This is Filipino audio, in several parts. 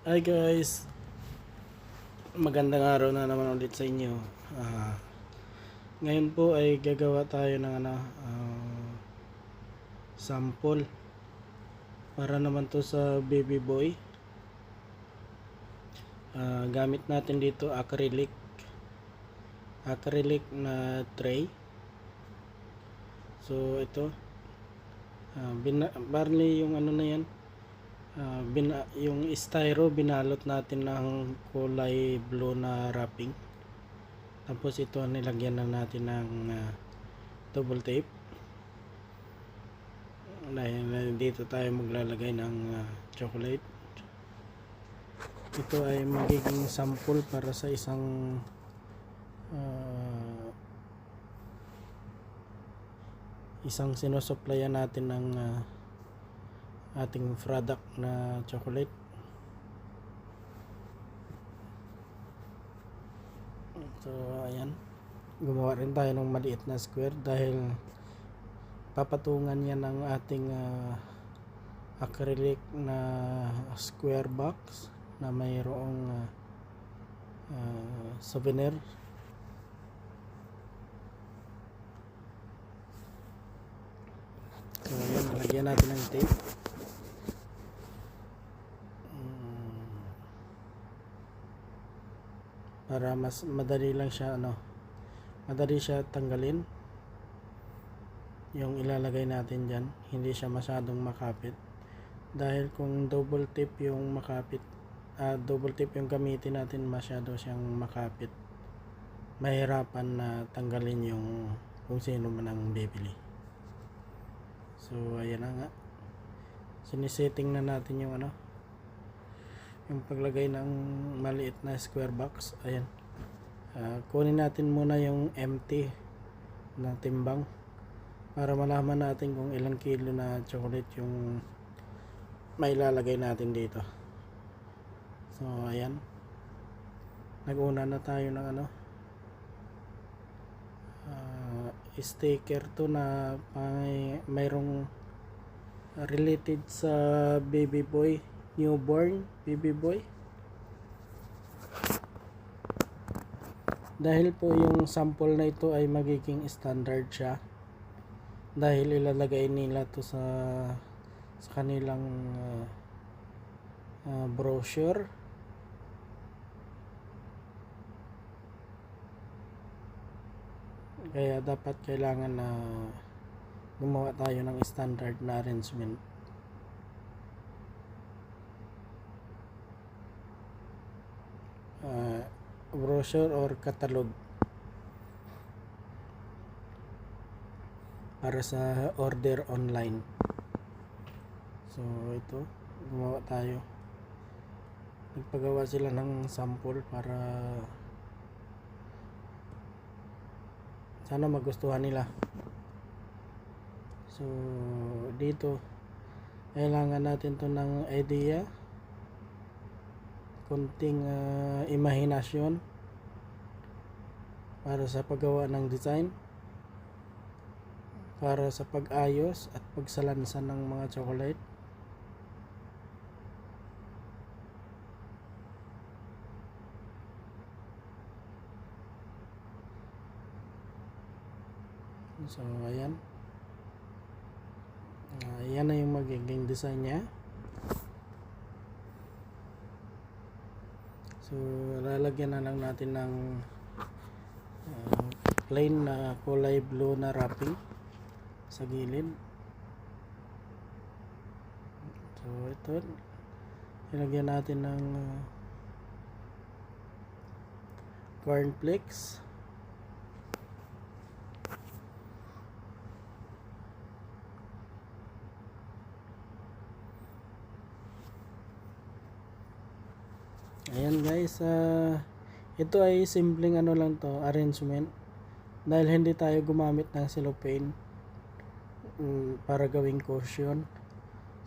Hi guys, magandang araw na naman ulit sa inyo. Ah, Ngayon po ay gagawa tayo ng sample para naman to sa baby boy. Gamit natin dito acrylic na tray. So ito, barley yung ano na yan. Yung styro binalot natin ng kulay blue na wrapping. Tapos ito nilagyan na natin ng double tape dahil dito tayo maglalagay ng chocolate. Ito ay magiging sample para sa isang sinusuplayan natin ng ating product na chocolate. So ayan, gumawa rin tayo ng maliit na square dahil papatungan yan ng ating acrylic na square box na mayroong souvenir. So ayan, nalagyan natin ng tape para mas madali lang siya madali siya tanggalin yung ilalagay natin dyan, hindi siya masyadong makapit dahil kung double tape yung gamitin natin, masyado siyang makapit, mahirapan na tanggalin yung kung sino man ang bibili. So ayan na nga, sinisetting na natin yung yung paglagay ng maliit na square box. Ayan, kunin natin muna yung empty na timbang para malaman natin kung ilang kilo na chocolate yung mailalagay natin dito. So ayan, nag-una na tayo ng sticker to na mayroong related sa baby boy, newborn baby boy. Dahil po yung sample na ito ay magiging standard siya dahil ilalagay nila to sa kanilang brochure. Kaya kailangan na gumawa tayo ng standard na arrangement. Brochure or catalog para sa order online. So ito, gumawa tayo, nagpagawa sila ng sample para sana magustuhan nila. So dito kailangan natin to ng idea, konting imahinasyon para sa paggawa ng design, para sa pag-ayos at pagsalansan ng mga chocolate. So ayan, yan na yung magiging design nya. So lalagyan na lang natin ng plain na kulay blue na wrapping sa gilid. So ito, ilagyan natin ng cornflakes. Ayan guys, ito ay simpleng lang to, arrangement, dahil hindi tayo gumamit ng cellophane para gawing cushion.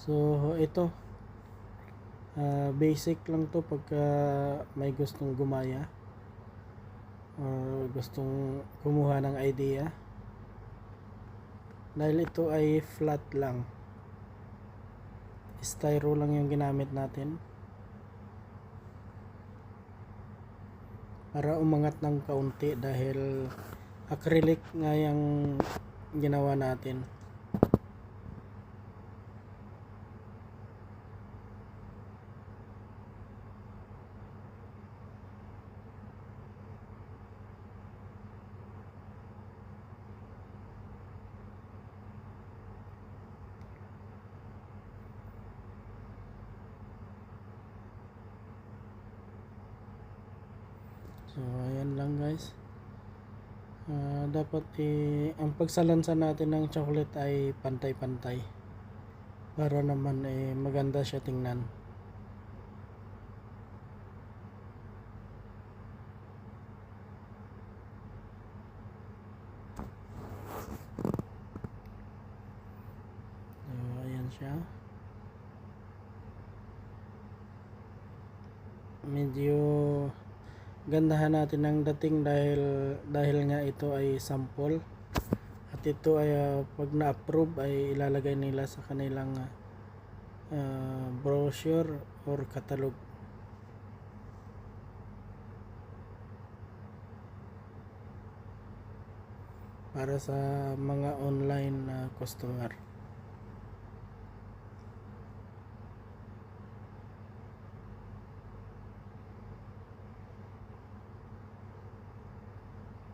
So ito, basic lang to pagka may gustong gumaya or gustong kumuha ng idea, dahil ito ay flat lang, styro lang yung ginamit natin. para umangat ng kaunti dahil acrylic nga yung ginawa natin. So ayan lang guys. Dapat ang pagsalansa natin ng chocolate ay pantay-pantay para naman maganda siya tingnan. So ayan siya. Medyo gandahan natin ang dating dahil nga ito ay sample at ito ay pag na-approve ay ilalagay nila sa kanilang brochure or catalog para sa mga online customer.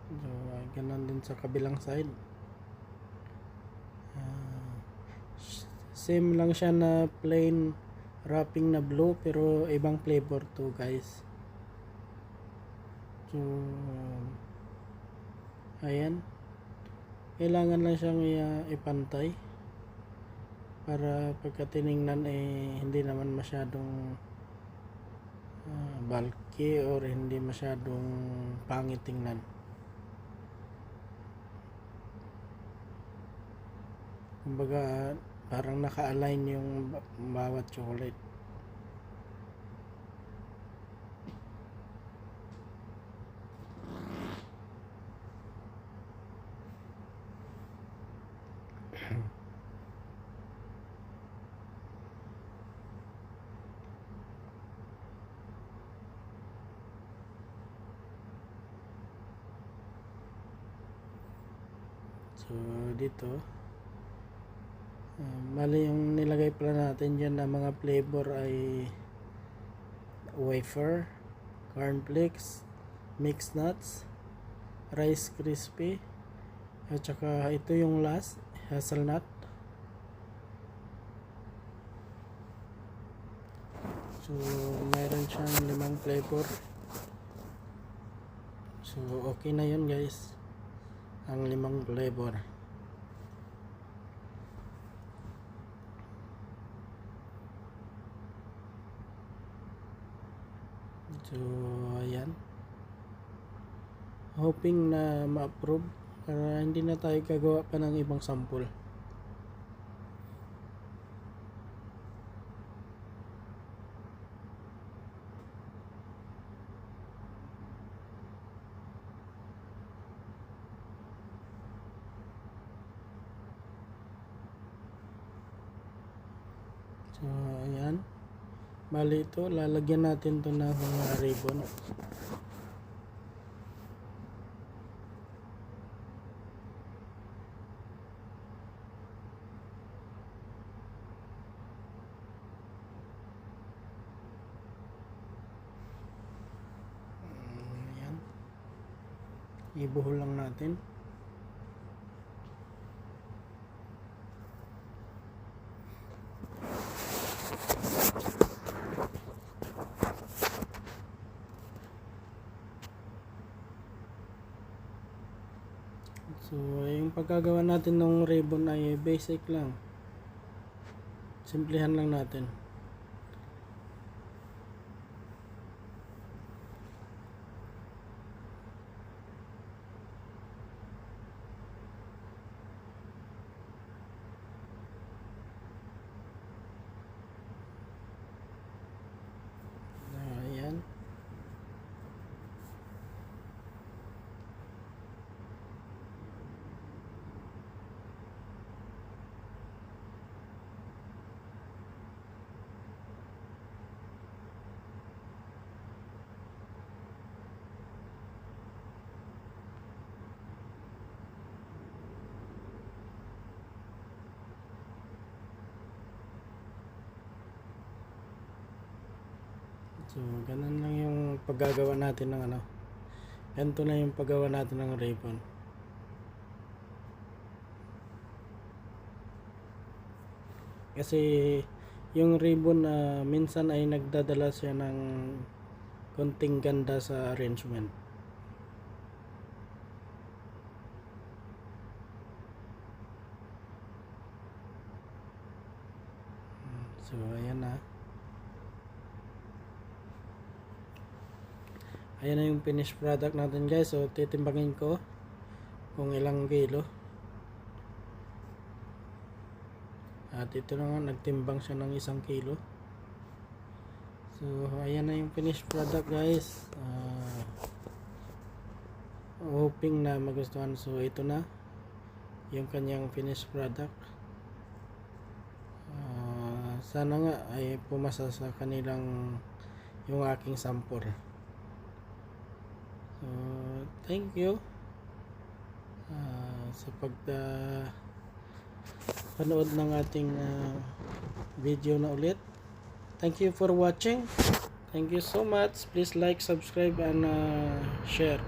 So ganun din sa kabilang side. Same lang siya na plain wrapping na blue pero ibang flavor to guys. So ayan, kailangan lang siyang ipantay para pagka tiningnan hindi naman masyadong bulky or hindi masyadong pangit tingnan. Kumbaga parang naka-align yung bawat chocolate. So dito bali yung nilagay pala natin dyan na mga flavor ay wafer, cornflakes, mixed nuts, rice crispy, at saka ito yung last, hazelnut. So mayroon siyang 5 flavor. So okay na yun guys, ang 5 flavor. So ayan, hoping na ma-approve para hindi na tayo gagawa pa ng ibang sample. So ayan, bali ito lalagyan natin to ng mga ribbon. Ayan, ibuhol lang natin. So yung pagkagawa natin ng ribbon ay basic lang, simplihan lang natin. Ayan, So ganun lang yung paggagawa natin ng ano. Ganito na yung paggawa natin ng ribbon. Kasi yung ribbon na minsan ay nagdadala siya ng konting ganda sa arrangement. So ayan na. Ayan na yung finished product natin guys. So titimbangin ko kung ilang kilo. At ito na nga, nagtimbang siya ng 1 kilo. So ayan na yung finished product guys. Hoping na magustuhan. So ito na yung kanyang finished product. Sana nga ay pumasa sa kanilang yung aking sample. So thank you sa panood ng ating video na ulit. Thank you for watching. Thank you so much. Please like, subscribe and share.